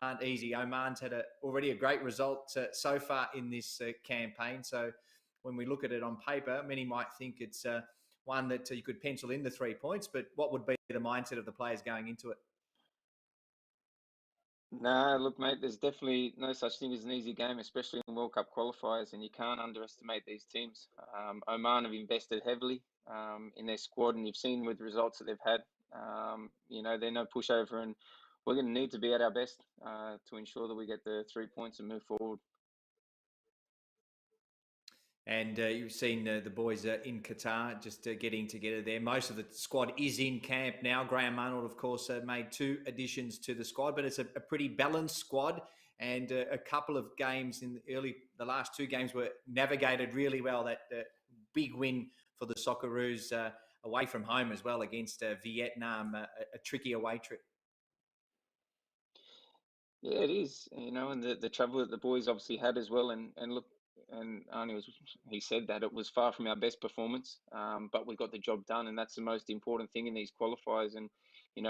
aren't easy. Oman's had already a great result so far in this campaign. So when we look at it on paper, many might think it's one that you could pencil in the 3 points. But what would be the mindset of the players going into it? Nah, look, mate, there's definitely no such thing as an easy game, especially in World Cup qualifiers, and you can't underestimate these teams. Oman have invested heavily in their squad, and you've seen with the results that they've had. They're no pushover, and we're going to need to be at our best to ensure that we get the 3 points and move forward. And you've seen the boys in Qatar just getting together there. Most of the squad is in camp now. Graham Arnold, of course, made 2 additions to the squad, but it's a pretty balanced squad. And a couple of games the last 2 games were navigated really well. That big win for the Socceroos away from home as well against Vietnam, a tricky away trip. Yeah, it is, and the travel that the boys obviously had as well. And look, and Arnie he said that it was far from our best performance, but we got the job done, and that's the most important thing in these qualifiers. And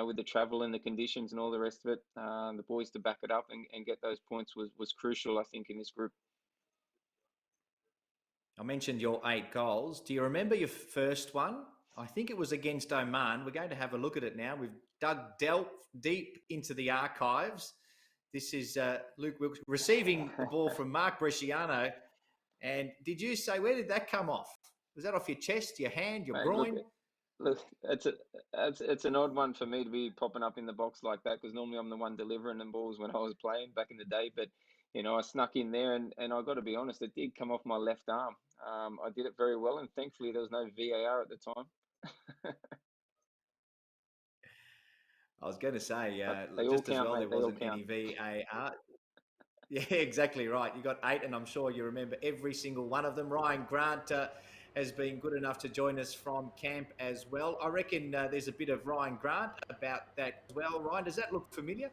with the travel and the conditions and all the rest of it, the boys to back it up and get those points was crucial, I think, in this group. I mentioned your 8 goals. Do you remember your first one? I think it was against Oman. We're going to have a look at it now. We've delved deep into the archives. This is Luke Wilkshire receiving the ball from Mark Bresciano. And did you say, where did that come off? Was that off your chest, your hand, your groin? Look, it's an odd one for me to be popping up in the box like that, because normally I'm the one delivering the balls when I was playing back in the day. But, I snuck in there, and I got to be honest, it did come off my left arm. I did it very well, and thankfully there was no VAR at the time. I was going to say, just as well, there wasn't any VAR. Yeah, exactly right. You got 8, and I'm sure you remember every single one of them. Ryan Grant has been good enough to join us from camp as well. I reckon there's a bit of Ryan Grant about that as well. Ryan, does that look familiar?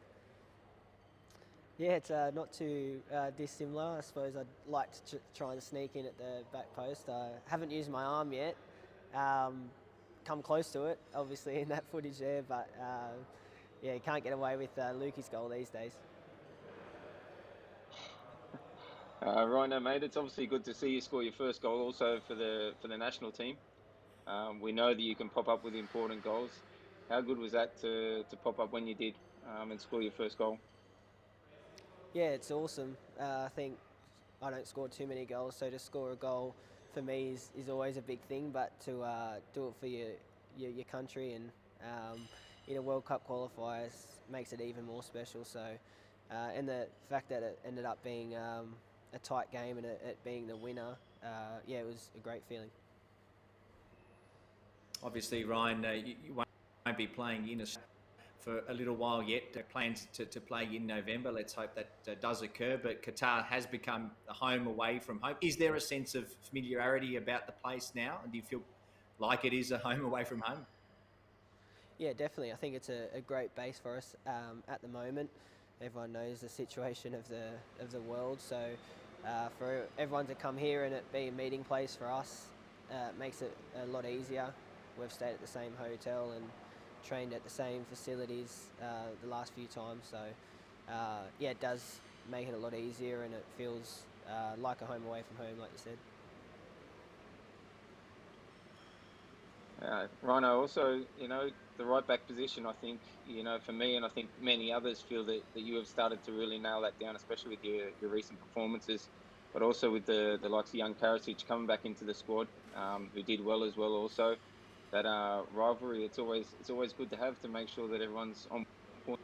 Yeah, it's not too dissimilar. I suppose I'd like to try and sneak in at the back post. I haven't used my arm yet. Come close to it, obviously, in that footage there. But, you can't get away with Lukey's goal these days. Rhino, mate, it's obviously good to see you score your first goal also for the national team. We know that you can pop up with important goals. How good was that to pop up when you did and score your first goal? Yeah, it's awesome. I think I don't score too many goals, so to score a goal for me is always a big thing. But to do it for your country and in a World Cup qualifiers makes it even more special. So, and the fact that it ended up being a tight game and it being the winner, it was a great feeling. Obviously, Ryan, you won't be playing in Australia for a little while yet. Plans to play in November. Let's hope that does occur. But Qatar has become a home away from home. Is there a sense of familiarity about the place now? And do you feel like it is a home away from home? Yeah, definitely. I think it's a great base for us at the moment. Everyone knows the situation of the world, so for everyone to come here and it be a meeting place for us makes it a lot easier. We've stayed at the same hotel and trained at the same facilities the last few times, so it does make it a lot easier, and it feels like a home away from home, like you said. Rhino, also, the right back position, I think, for me, and I think many others feel that you have started to really nail that down, especially with your recent performances, but also with the likes of young Carrich coming back into the squad, who did well as well also. That rivalry, it's always good to have, to make sure that everyone's on point.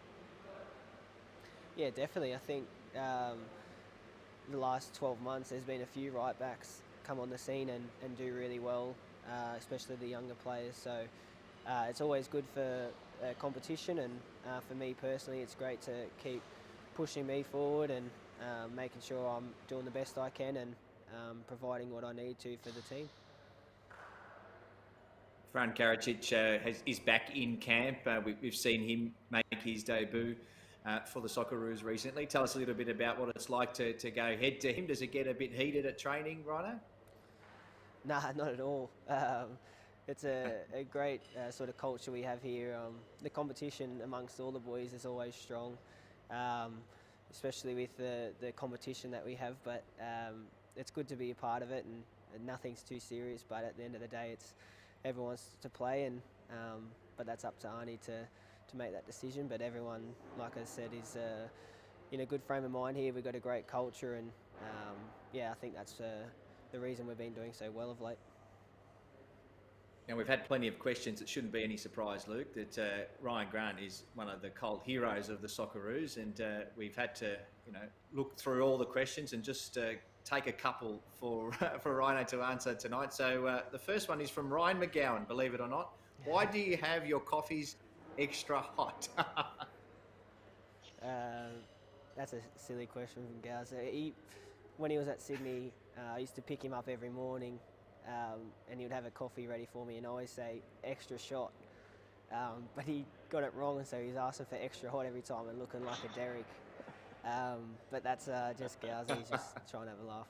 Yeah, definitely. I think the last 12 months there's been a few right backs come on the scene and do really well, especially the younger players. So it's always good for competition, and for me personally it's great to keep pushing me forward and making sure I'm doing the best I can and providing what I need to for the team. Fran Carrich is back in camp. We've seen him make his debut for the Socceroos recently. Tell us a little bit about what it's like to go head to him. Does it get a bit heated at training, Rhino? Nah, not at all. It's a great sort of culture we have here. The competition amongst all the boys is always strong. especially with the competition that we have. But it's good to be a part of it, and nothing's too serious. But at the end of the day, everyone wants to play, and but that's up to Arnie to make that decision. But everyone, like I said, is in a good frame of mind here. We've got a great culture, and I think that's the reason we've been doing so well of late. Now, we've had plenty of questions. It shouldn't be any surprise, Luke, that Rhyan Grant is one of the cult heroes of the Socceroos, and we've had to, look through all the questions and just take a couple for Rhino to answer tonight. So the first one is from Ryan McGowan, believe it or not. Why do you have your coffees extra hot? That's a silly question from Gaz. When he was at Sydney, I used to pick him up every morning, and he would have a coffee ready for me, and I always say extra shot. But he got it wrong, and so he's asking for extra hot every time and looking like a Derek. But that's just Gaz. He's just trying to have a laugh.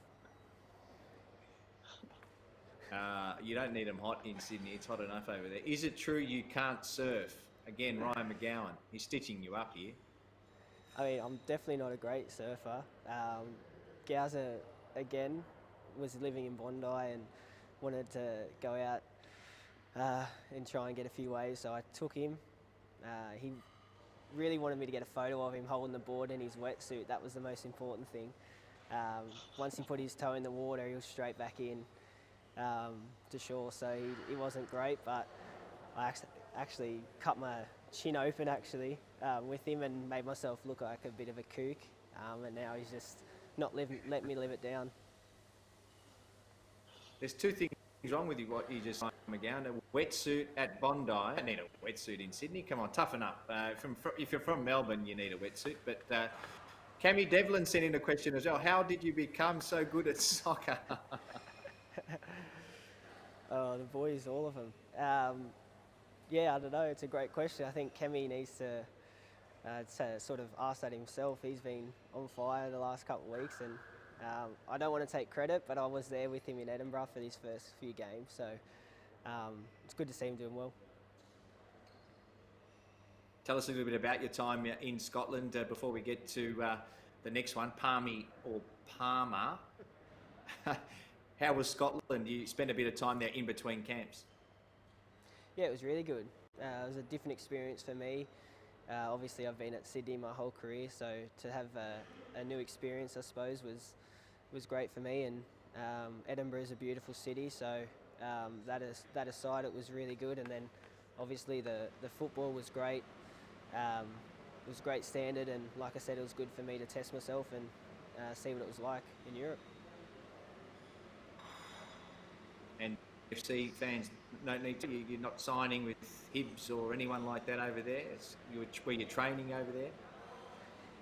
You don't need them hot in Sydney. It's hot enough over there. Is it true you can't surf? Again, Ryan McGowan. He's stitching you up here. I mean, I'm definitely not a great surfer. Gauza, again, was living in Bondi and wanted to go out and try and get a few waves, so I took him. He really wanted me to get a photo of him holding the board in his wetsuit. That was the most important thing. Once he put his toe in the water, he was straight back in to shore, so he wasn't great, but I actually cut my chin open with him and made myself look like a bit of a kook, and now he's just not let me live it down. There's two things wrong with you, what you just said, McGowan. A wetsuit at Bondi. You don't need a wetsuit in Sydney. Come on, toughen up. If you're from Melbourne, you need a wetsuit. But Cammy Devlin sent in a question as well. How did you become so good at soccer? Oh, the boys, all of them. I don't know. It's a great question. I think Cammy needs to sort of ask that himself. He's been on fire the last couple of weeks, and I don't want to take credit, but I was there with him in Edinburgh for these first few games, so it's good to see him doing well. Tell us a little bit about your time in Scotland before we get to the next one, Palmy or Palmer. How was Scotland? You spent a bit of time there in between camps. Yeah, it was really good. It was a different experience for me. Obviously, I've been at Sydney my whole career, so to have a new experience, I suppose, was great for me. And Edinburgh is a beautiful city, so that aside, it was really good. And then, obviously, the football was great. It was a great standard, and like I said, it was good for me to test myself and see what it was like in Europe. And FC fans don't need to. You're not signing with Hibs or anyone like that over there. Were you training over there?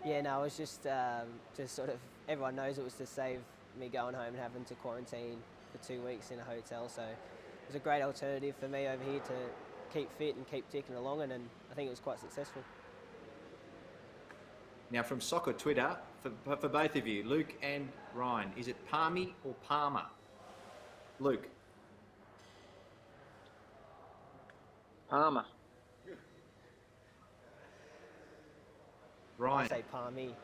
Yeah, no, it was just sort of, everyone knows it was to save me going home and having to quarantine for 2 weeks in a hotel. So it was a great alternative for me over here to keep fit and keep ticking along, and I think it was quite successful. Now, from Soccer Twitter, for both of you, Luke and Ryan, is it Palmy or Palmer? Luke. Palmer. Ryan. I say Palmy.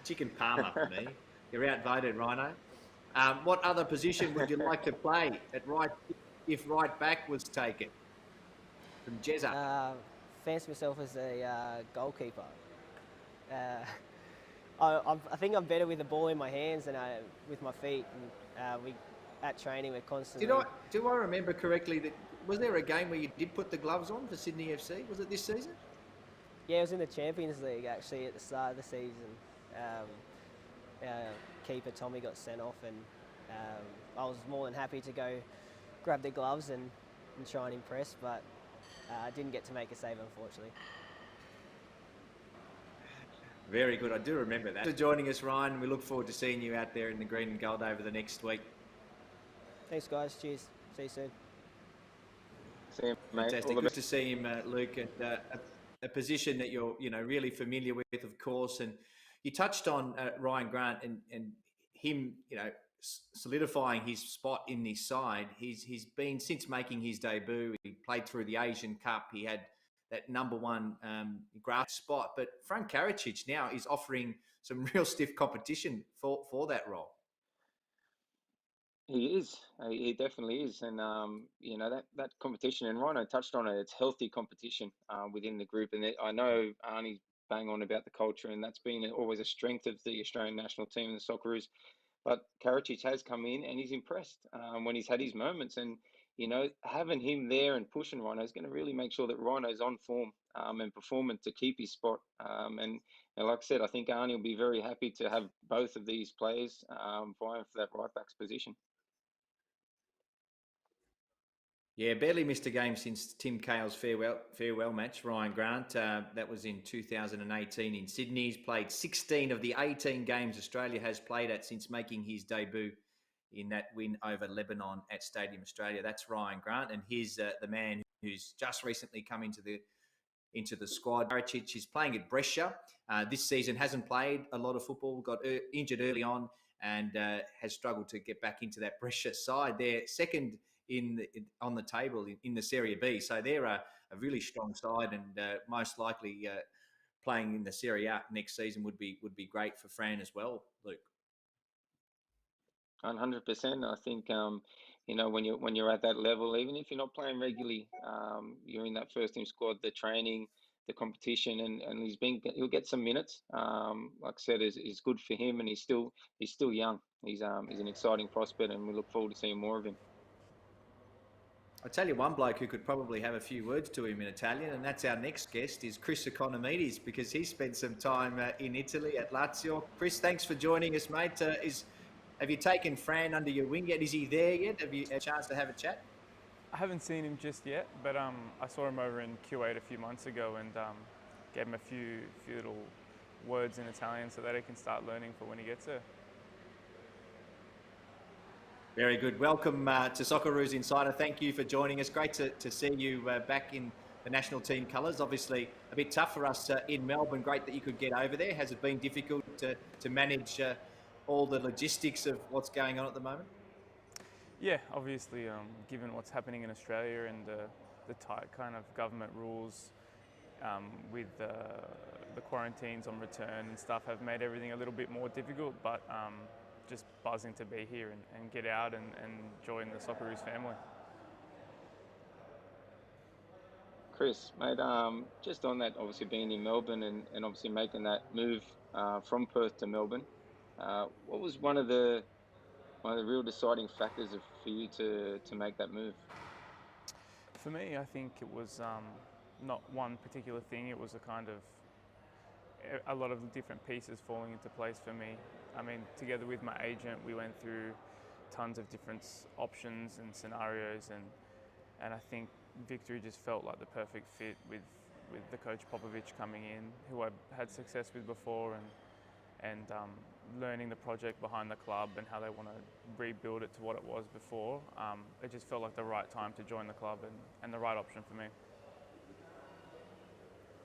Chicken Palmer for me. You're outvoted, Rhino. What other position would you like to play at right if right back was taken? From Jezza. Fancy myself as a goalkeeper. I think I'm better with the ball in my hands than with my feet. And at training, we're constantly. Do I remember correctly that was there a game where you did put the gloves on for Sydney FC? Was it this season? Yeah, it was in the Champions League actually at the start of the season. Keeper Tommy got sent off, and I was more than happy to go grab the gloves and try and impress, but I didn't get to make a save, unfortunately. Very good. I do remember that. Thanks for joining us, Ryan. We look forward to seeing you out there in the green and gold over the next week. Thanks, guys. Cheers. See you soon. See you, mate. Fantastic. Good to see him, Luke, at a position that you're really familiar with, of course. And you touched on Ryan Grant and him, solidifying his spot in this side. He's been, since making his debut, he played through the Asian Cup. He had that number one grass spot. But Frank Carrich now is offering some real stiff competition for that role. He is. He definitely is, and that competition. And Rhino touched on it. It's healthy competition within the group, and I know Arnie's bang on about the culture, and that's been always a strength of the Australian national team and the Socceroos. But Carrich has come in and he's impressed when he's had his moments, and having him there and pushing Rhino is going to really make sure that Rhino's on form and performing to keep his spot. And like I said, I think Arnie will be very happy to have both of these players vying for that right back's position. Yeah, barely missed a game since Tim Cahill's farewell match. Ryan Grant, that was in 2018 in Sydney. He's played 16 of the 18 games Australia has played at since making his debut in that win over Lebanon at Stadium Australia. That's Ryan Grant, and he's the man who's just recently come into the squad. Carrich is playing at Brescia. This season hasn't played a lot of football, got injured early on, and has struggled to get back into that Brescia side. They're second on the table in the Serie B, so they're a really strong side, and most likely playing in the Serie A next season would be great for Fran as well, Luke. 100%. I think when you're at that level, even if you're not playing regularly, you're in that first team squad. The training, the competition, and he'll get some minutes. Like I said, is good for him, and he's still young. He's an exciting prospect, and we look forward to seeing more of him. I'll tell you one bloke who could probably have a few words to him in Italian, and that's our next guest, is Chris Ikonomidis, because he spent some time in Italy at Lazio. Chris, thanks for joining us, mate. Have you taken Fran under your wing yet? Is he there yet? Have you had a chance to have a chat? I haven't seen him just yet, but I saw him over in Kuwait a few months ago and gave him a few little words in Italian so that he can start learning for when he gets there. Very good. Welcome to Socceroos Insider. Thank you for joining us. Great to see you back in the national team colours. Obviously a bit tough for us in Melbourne. Great that you could get over there. Has it been difficult to manage all the logistics of what's going on at the moment? Yeah, obviously, given what's happening in Australia and the tight kind of government rules with the quarantines on return and stuff have made everything a little bit more difficult, but just buzzing to be here and get out and join the Socceroos family. Chris, mate, just on that, obviously being in Melbourne and obviously making that move from Perth to Melbourne, what was one of the real deciding factors for you to make that move? For me, I think it was not one particular thing. It was a lot of different pieces falling into place for me. I mean, together with my agent, we went through tons of different options and scenarios, and I think Victory just felt like the perfect fit with the coach Popovic coming in, who I had success with before, and learning the project behind the club and how they want to rebuild it to what it was before. It just felt like the right time to join the club and the right option for me.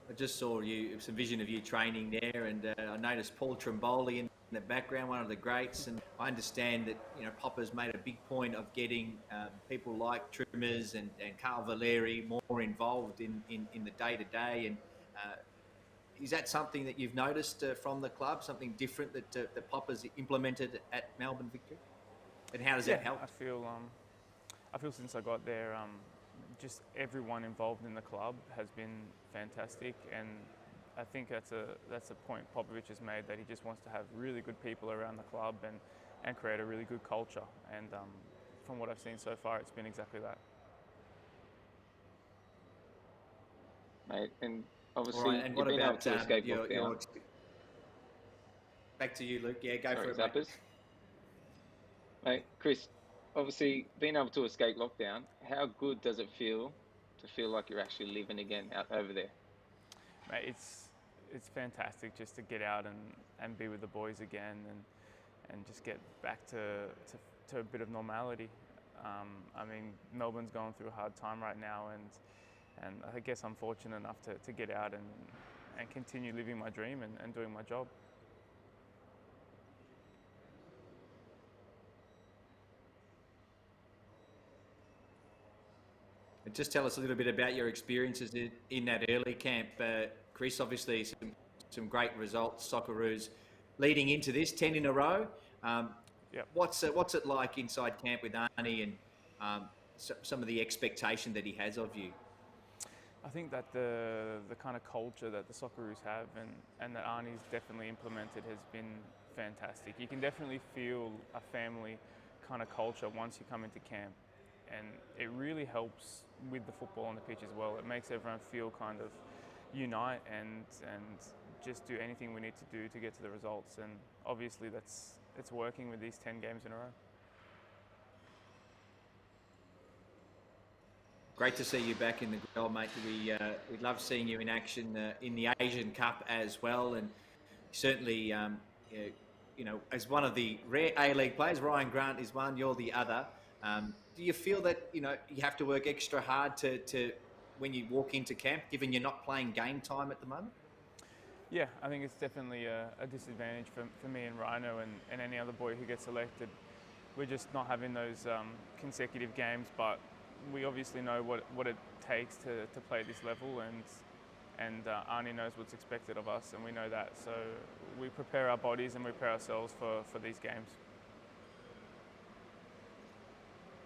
I just saw some vision of you training there, and I noticed Paul Trimboli in the background, one of the greats, and I understand that Popper's made a big point of getting people like Trimmers and Carl Valeri more involved in the day-to-day, and is that something that you've noticed from the club, something different that Popper's implemented at Melbourne Victory? And how does that help? I feel since I got there, just everyone involved in the club has been fantastic, and I think that's a point Popovic has made, that he just wants to have really good people around the club and create a really good culture. And from what I've seen so far, it's been exactly that. Mate, and obviously, right, and what about to escape back to you, Luke? Yeah, go for it, Zappers. Mate, Chris, obviously, being able to escape lockdown, how good does it feel to feel like you're actually living again out over there? Mate, it's fantastic just to get out and be with the boys again and just get back to a bit of normality. I mean, Melbourne's going through a hard time right now, and I guess I'm fortunate enough to get out and continue living my dream and doing my job. Just tell us a little bit about your experiences in that early camp. Chris, obviously some great results, Socceroos leading into this, 10 in a row. Yep. What's it like inside camp with Arnie and some of the expectation that he has of you? I think that the kind of culture that the Socceroos have and that Arnie's definitely implemented has been fantastic. You can definitely feel a family kind of culture once you come into camp, and it really helps with the football on the pitch as well. It makes everyone feel kind of unite and just do anything we need to do to get to the results, and obviously it's working with these 10 games in a row. Great to see you back in the grill, mate. We love seeing you in action in the Asian Cup as well, and certainly, as one of the rare A-League players, Rhyan Grant is one, you're the other. Do you feel that you have to work extra hard to when you walk into camp, given you're not playing game time at the moment? Yeah, I think it's definitely a disadvantage for me and Rhino and any other boy who gets selected. We're just not having those consecutive games, but we obviously know what it takes to play at this level, and Arnie knows what's expected of us, and we know that. So we prepare our bodies and we prepare ourselves for these games.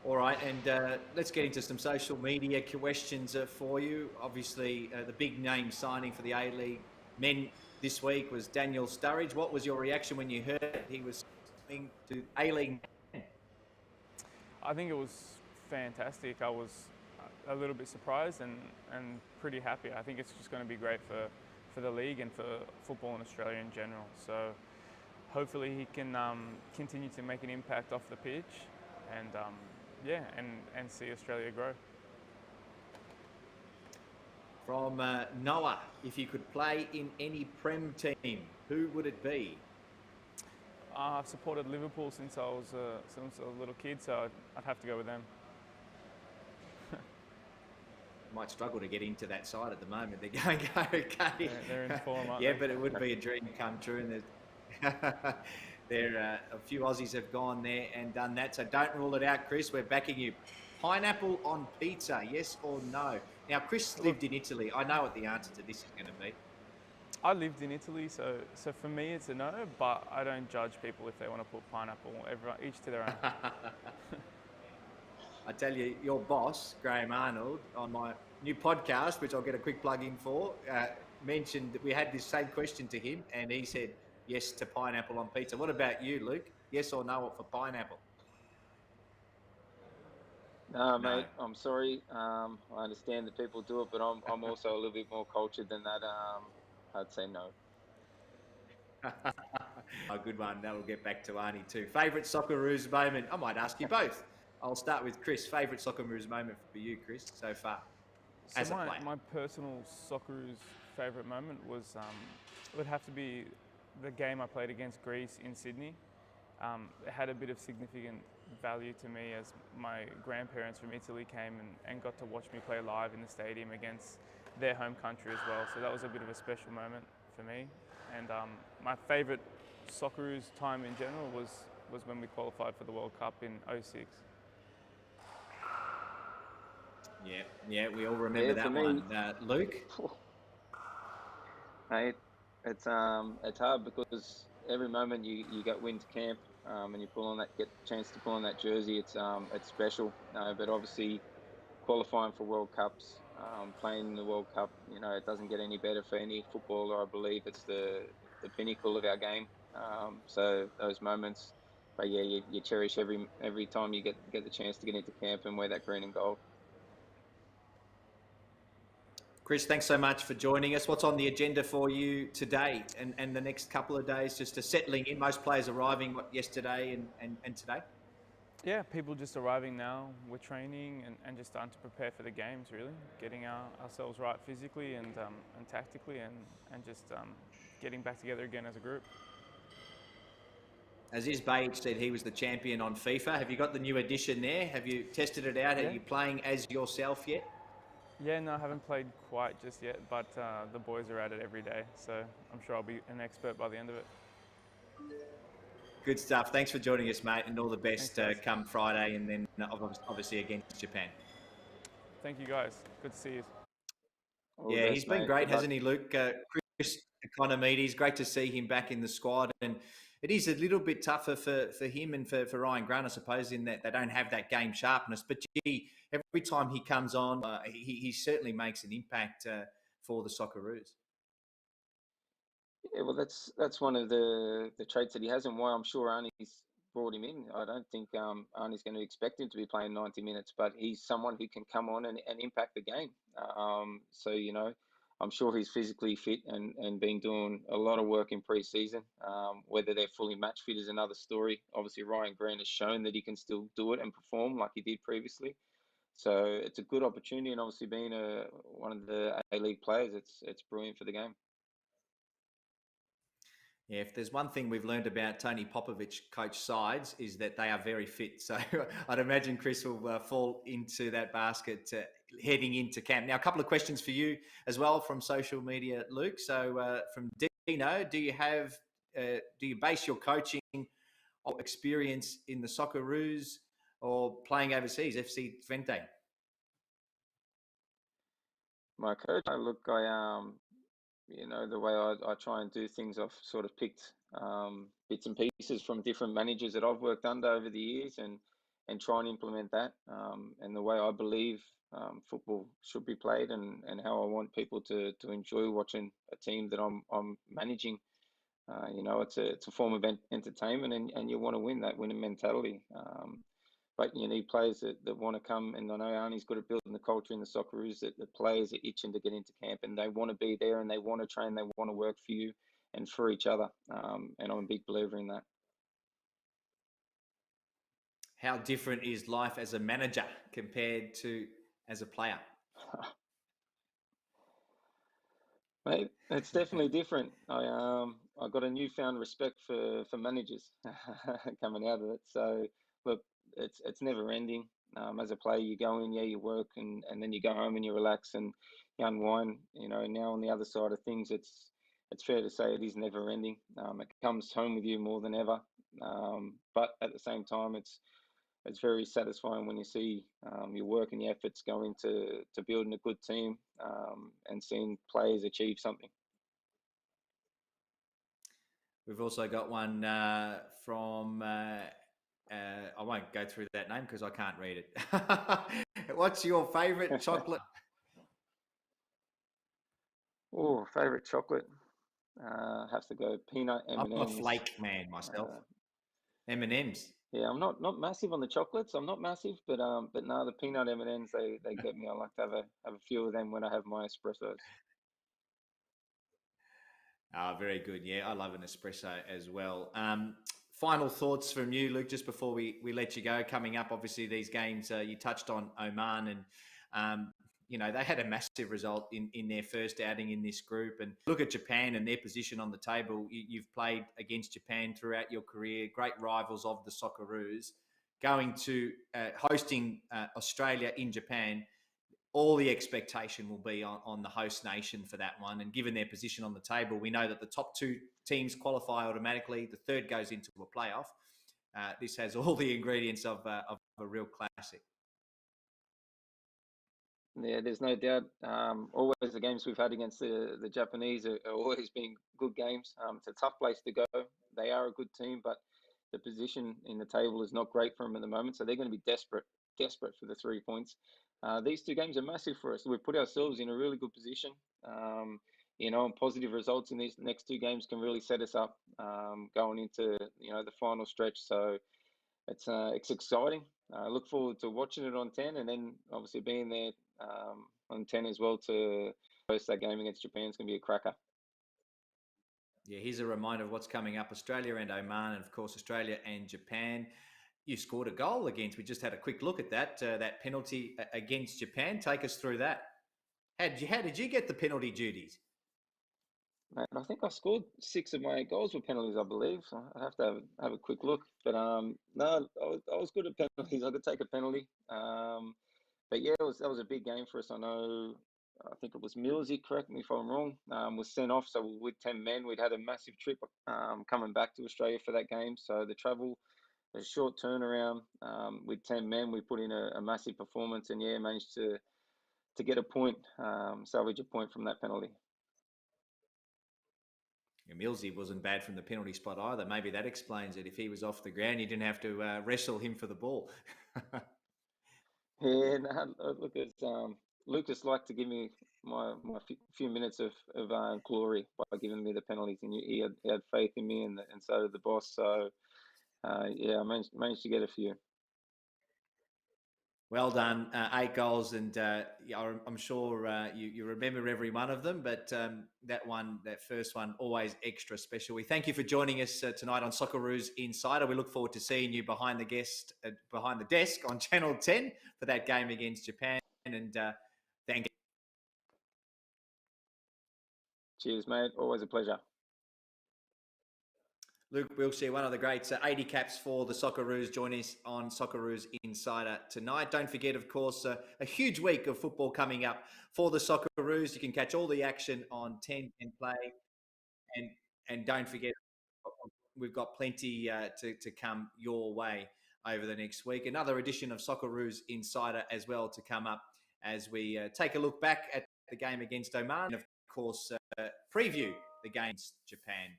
All right, and let's get into some social media questions for you. Obviously, the big name signing for the A-League men this week was Daniel Sturridge. What was your reaction when you heard he was coming to A-League men? I think it was fantastic. I was a little bit surprised and pretty happy. I think it's just going to be great for the league and for football in Australia in general. So hopefully he can continue to make an impact off the pitch and see Australia grow. From Noah, if you could play in any Prem team, who would it be? I've supported Liverpool since I was a little kid, so I'd have to go with them. Might struggle to get into that side at the moment. They're going okay. They're in form, aren't yeah, they? but it would be a dream come true. And a few Aussies have gone there and done that. So don't rule it out, Chris. We're backing you. Pineapple on pizza, yes or no? Now, Chris lived in Italy. I know what the answer to this is going to be. I lived in Italy, so for me it's a no, but I don't judge people if they want to put pineapple. Everyone, each to their own. I tell you, your boss, Graham Arnold, on my new podcast, which I'll get a quick plug in for, mentioned that we had this same question to him, and he said yes to pineapple on pizza. What about you, Luke? Yes or no for pineapple? No, mate, I'm sorry. I understand that people do it, but I'm also a little bit more cultured than that. I'd say no. A good one. That will get back to Arnie too. Favourite Socceroos moment? I might ask you both. I'll start with Chris. Favourite Socceroos moment for you, Chris, so far? So my personal Socceroos favourite moment was it would have to be the game I played against Greece in Sydney. It had a bit of significant value to me as my grandparents from Italy came and got to watch me play live in the stadium against their home country as well. So that was a bit of a special moment for me. And my favourite Socceroos time in general was when we qualified for the World Cup in '06. Yeah, we all remember that one. Luke? Mate, it's hard because every moment you get winter camp and you get a chance to pull on that jersey, it's special. But obviously qualifying for World Cups, playing in the World Cup, it doesn't get any better for any footballer. I believe it's the pinnacle of our game. So those moments, but yeah, you cherish every time you get the chance to get into camp and wear that green and gold. Chris, thanks so much for joining us. What's on the agenda for you today and the next couple of days? Just to settling in, most players arriving yesterday and today? Yeah, people just arriving now. We're training and just starting to prepare for the games, really. Getting ourselves right physically and tactically and just getting back together again as a group. Aziz Bayic said he was the champion on FIFA. Have you got the new edition there? Have you tested it out? Yeah. Are you playing as yourself yet? Yeah, no, I haven't played quite just yet, but the boys are at it every day, so I'm sure I'll be an expert by the end of it. Good stuff. Thanks for joining us, mate, and all the best come Friday and then obviously against Japan. Thank you, guys. Good to see you. All the Yeah, best, he's been mate. great, Good luck. hasn't he, Luke? Chris Ikonomidis, great to see him back in the squad. And it is a little bit tougher for him and for Ryan Grant, I suppose, in that they don't have that game sharpness. But gee, every time he comes on, he certainly makes an impact for the Socceroos. Yeah, well, that's one of the traits that he has, and why I'm sure Arnie's brought him in. I don't think Arnie's going to expect him to be playing 90 minutes, but he's someone who can come on and impact the game. So I'm sure he's physically fit and been doing a lot of work in pre-season. Whether they're fully match fit is another story. Obviously, Ryan Grant has shown that he can still do it and perform like he did previously. So it's a good opportunity, and obviously being one of the A-League players, it's brilliant for the game. Yeah, if there's one thing we've learned about Tony Popovich coach sides is that they are very fit. So I'd imagine Chris will fall into that basket heading into camp. Now, a couple of questions for you as well from social media, Luke. So from Dino, do you base your coaching or experience in the Socceroos or playing overseas, FC Twente? My coach, the way I try and do things, I've sort of picked bits and pieces from different managers that I've worked under over the years, and try and implement that, and the way I believe football should be played, and how I want people to enjoy watching a team that I'm managing. It's a form of entertainment, and you want to win, that winning mentality. But you need players that want to come, and I know Arnie's good at building the culture in the Socceroos, that the players are itching to get into camp, and they want to be there, and they want to train, they want to work for you and for each other. And I'm a big believer in that. How different is life as a manager compared to as a player? Mate, it's definitely different. I got a newfound respect for managers coming out of it. So look, it's never ending. As a player, you go in, yeah, you work, and then you go home and you relax and you unwind. Now on the other side of things, it's fair to say it is never ending. It comes home with you more than ever. But at the same time, it's very satisfying when you see your work and your efforts go into building a good team, and seeing players achieve something. We've also got one from, I won't go through that name because I can't read it. What's your favourite chocolate? Oh, favourite chocolate? Have to go peanut M&Ms. I'm a flake man myself. M&Ms. Yeah, I'm not massive on the chocolates. I'm not massive, but no, the peanut M&Ms, they get me. I like to have a few of them when I have my espressos. Very good. Yeah, I love an espresso as well. Final thoughts from you, Luke, just before we let you go. Coming up, obviously, these games, you touched on Oman, and they had a massive result in their first outing in this group. And look at Japan and their position on the table. You've played against Japan throughout your career, great rivals of the Socceroos. Going to hosting Australia in Japan, all the expectation will be on the host nation for that one. And given their position on the table, we know that the top two teams qualify automatically. The third goes into a playoff. This has all the ingredients of a real classic. Yeah, there's no doubt. Always the games we've had against the Japanese are always been good games. It's a tough place to go. They are a good team, but the position in the table is not great for them at the moment. So they're going to be desperate for the 3 points. These two games are massive for us. We've put ourselves in a really good position. And positive results in these next two games can really set us up going into the final stretch. So it's exciting. I look forward to watching it on 10, and then obviously being there on 10 as well to host that game against Japan. It's going to be a cracker. Yeah, here's a reminder of what's coming up. Australia and Oman, and of course Australia and Japan. You scored a goal against. We just had a quick look at that penalty against Japan. Take us through that. How did you get the penalty duties? Mate, I think I scored 6 of my 8 goals with penalties, I believe. So I have to have a quick look. But no, I was good at penalties. I could take a penalty. But yeah, that was a big game for us. I think it was Millsy, correct me if I'm wrong, was sent off. So with 10 men, we'd had a massive trip coming back to Australia for that game. So the travel, a short turnaround, with 10 men, we put in a massive performance, and yeah, managed to get a point, salvage a point from that penalty. Millsy wasn't bad from the penalty spot either. Maybe that explains it. If he was off the ground, you didn't have to wrestle him for the ball. Yeah, no, look, Lucas liked to give me my few minutes of glory by giving me the penalties, and he had faith in me, and so did the boss. So yeah, I managed to get a few. Well done, 8 goals, and I'm sure you remember every one of them. But that first one, always extra special. We thank you for joining us tonight on Socceroos Insider. We look forward to seeing you behind the desk on Channel 10 for that game against Japan. And thank you. Cheers, mate. Always a pleasure. Luke Wilkshire, one of the greats, 80 caps for the Socceroos. Join us on Socceroos Insider tonight. Don't forget, of course, a huge week of football coming up for the Socceroos. You can catch all the action on 10 and Play. And don't forget, we've got plenty to come your way over the next week. Another edition of Socceroos Insider as well to come up as we take a look back at the game against Oman and, of course, preview the game against Japan.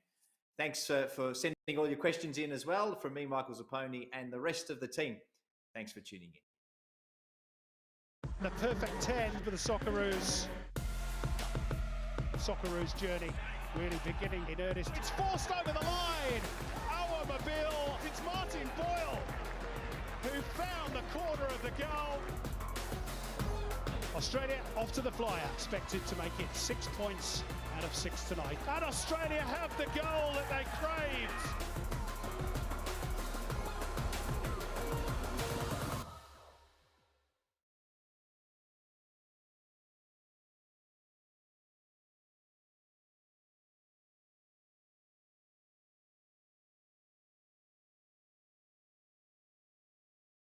Thanks for sending all your questions in as well from me, Michael Zappone, and the rest of the team. Thanks for tuning in. The perfect 10 for the Socceroos. Socceroos journey really beginning in earnest. It's forced over the line. Our Mobile. It's Martin Boyle who found the corner of the goal. Australia off to the flyer, expected to make it 6 points out of 6 tonight. And Australia have the goal that they craved.